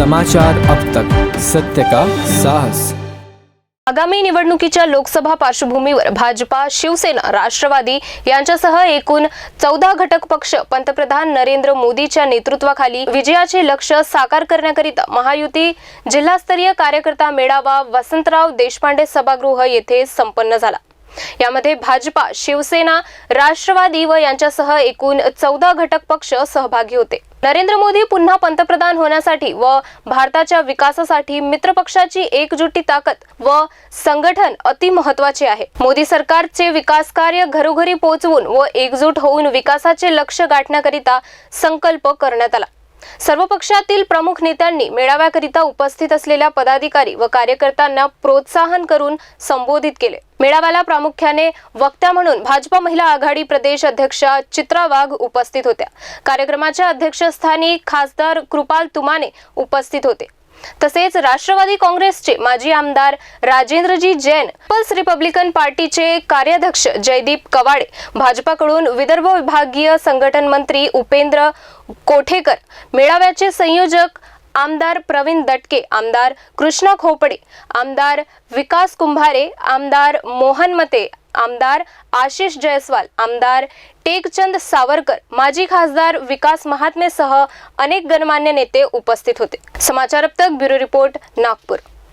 समाचार अब तक, सत्य का साहस। आगामी निवडणुकीच्या लोकसभा पार्श्वभूमीवर भाजपा, शिवसेना, राष्ट्रवादी यांच्यासह एकूण 14 घटक पक्ष पंतप्रधान नरेंद्र मोदीच्या नेतृत्वाखाली विजयाचे लक्ष्य साकार करण्याकरिता महायुती जिल्हास्तरीय कार्यकर्ता मेळावा वसंतराव देशपांडे सभागृह येथे संपन्न झाला। यामध्ये भाजपा, शिवसेना, राष्ट्रवादी व यांच्यासह एकूण 14 घटक पक्ष सहभागी होते। नरेंद्र मोदी पुन्हा पंतप्रधान होण्यासाठी व भारताच्या विकासासाठी मित्रपक्षाची एकजुटी ताकद व संघटन अति महत्त्वाचे आहे। मोदी सरकारचे विकास कार्य घरोघरी पोहोचवून व एकजूट होऊन विकासाचे लक्ष्य गाठण्याकरिता संकल्प करण्यात आला। सर्व पक्षातील प्रमुख नेत्यांनी मेळाव्याकरिता उपस्थित असलेल्या पदाधिकारी व कार्यकर्त्यांना प्रोत्साहन करून संबोधित केले। मेळाव्याला प्रामुख्याने वक्त्या म्हणून भाजपा महिला आघाडी प्रदेश अध्यक्षा चित्रा वाघ उपस्थित होत्या। कार्यक्रमाच्या अध्यक्षस्थानी खासदार कृपाल तुमाने उपस्थित होते। तसेच राष्ट्रवादी काँग्रेसचे माजी आमदार राजेंद्रजी जैन, पीपल्स रिपब्लिकन पार्टीचे कार्याध्यक्ष जयदीप कवाडे, भाजपाकडून विदर्भ विभागीय संघटन मंत्री उपेंद्र कोठेकर, मेळाव्याचे संयोजक आमदार प्रवीण दटके, आमदार कृष्णा खोपडे, आमदार विकास कुंभारे, आमदार मोहन मते, आमदार आशिष जयस्वाल, आमदार टेकचंद सावरकर, माजी खासदार विकास महात्मे सह अनेक गणमान्य नेते उपस्थित होते। समाचार अब तक ब्युरो रिपोर्ट, नागपूर।